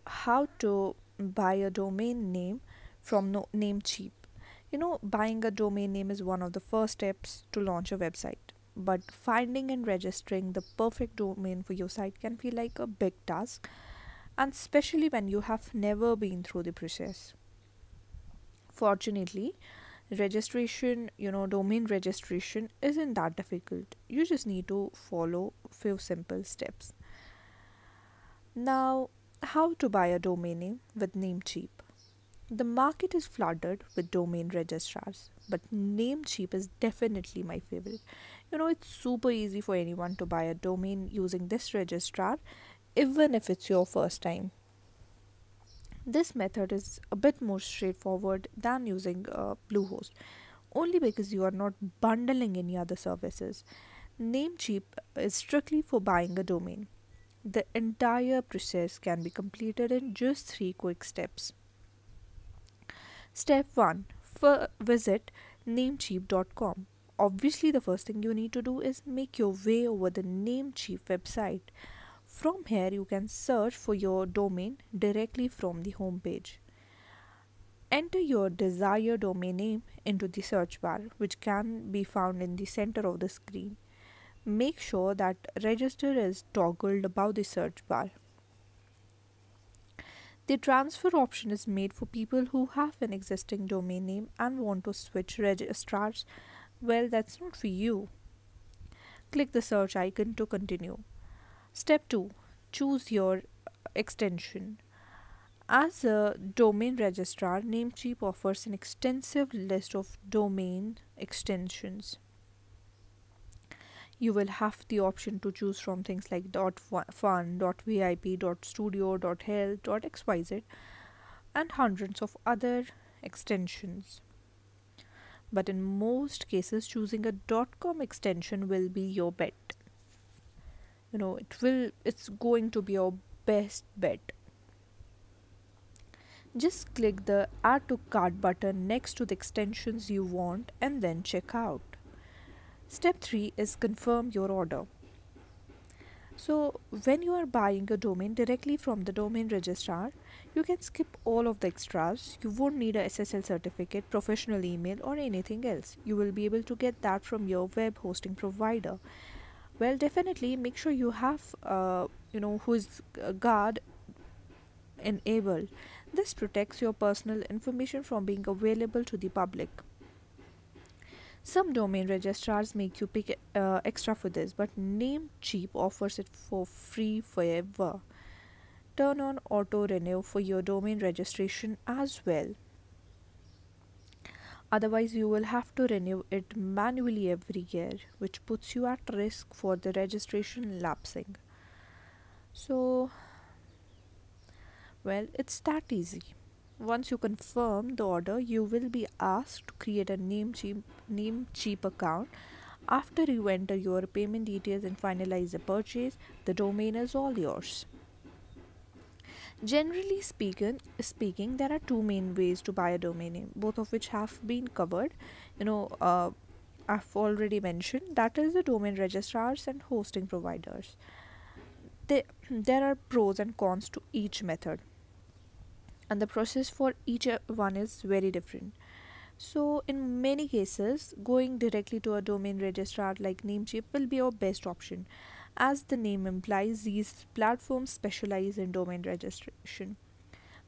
How to buy a domain name from Namecheap. Buying a domain name is one of the first steps to launch a website. But finding and registering the perfect domain for your site can feel like a big task, and especially when you have never been through the process. Fortunately, domain registration isn't that difficult. You just need to follow few simple steps. Now, how to buy a domain name with Namecheap. The market is flooded with domain registrars, but Namecheap is definitely my favorite. It's super easy for anyone to buy a domain using this registrar, even if it's your first time. This method is a bit more straightforward than using Bluehost, only because you are not bundling any other services. Namecheap is strictly for buying a domain. The entire process can be completed in just three quick steps. Step 1. Visit namecheap.com. Obviously, the first thing you need to do is make your way over the Namecheap website. From here, you can search for your domain directly from the homepage. Enter your desired domain name into the search bar, which can be found in the center of the screen. Make sure that register is toggled above the search bar. The transfer option is made for people who have an existing domain name and want to switch registrars. Well, that's not for you. Click the search icon to continue. Step 2. Choose your extension. As a domain registrar, Namecheap offers an extensive list of domain extensions. You will have the option to choose from things like .fun, .vip, .studio, .health, .xyz, and hundreds of other extensions. But in most cases, choosing a .com extension will be your bet. It's going to be your best bet. Just click the add to cart button next to the extensions you want and then check out. Step 3 is confirm your order. So, when you are buying a domain directly from the domain registrar, you can skip all of the extras. You won't need a SSL certificate, professional email, or anything else. You will be able to get that from your web hosting provider. Well, definitely make sure you have, who is guard enabled. This protects your personal information from being available to the public. Some domain registrars make you pay extra for this, but Namecheap offers it for free forever. Turn on auto renew for your domain registration as well. Otherwise, you will have to renew it manually every year, which puts you at risk for the registration lapsing. So, well, it's that easy. Once you confirm the order, you will be asked to create a Namecheap account. After you enter your payment details and finalize the purchase, the domain is all yours. Speaking, there are two main ways to buy a domain name, both of which have been covered. You know, uh, I've already mentioned that is the domain registrars and hosting providers. There are pros and cons to each method, and the process for each one is very different. So, in many cases, going directly to a domain registrar like Namecheap will be your best option. As the name implies, these platforms specialize in domain registration.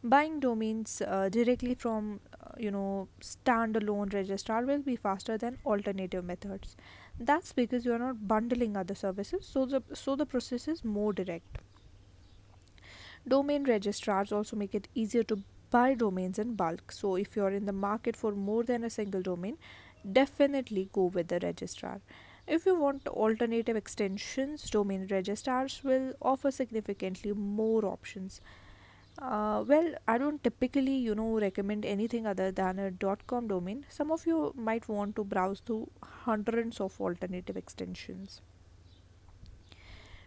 Buying domains directly from standalone registrar will be faster than alternative methods. That's because you are not bundling other services, so the process is more direct. Domain registrars also make it easier to buy domains in bulk. So if you're in the market for more than a single domain, definitely go with the registrar. If you want alternative extensions, domain registrars will offer significantly more options. Well, I don't typically, recommend anything other than a .com domain. Some of you might want to browse through hundreds of alternative extensions.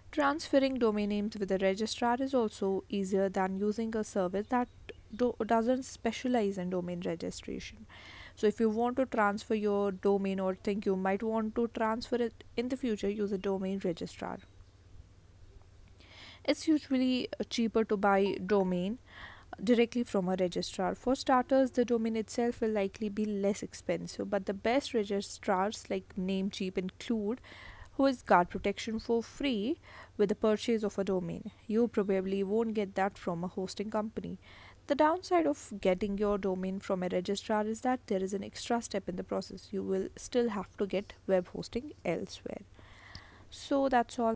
Transferring domain names with a registrar is also easier than using a service that doesn't specialize in domain registration. So, if you want to transfer your domain or think you might want to transfer it in the future, use a domain registrar. It's usually cheaper to buy domain directly from a registrar. For starters, the domain itself will likely be less expensive, but the best registrars like Namecheap include who is guard protection for free with the purchase of a domain. You probably won't get that from a hosting company. The downside of getting your domain from a registrar is that there is an extra step in the process. You will still have to get web hosting elsewhere. So that's all.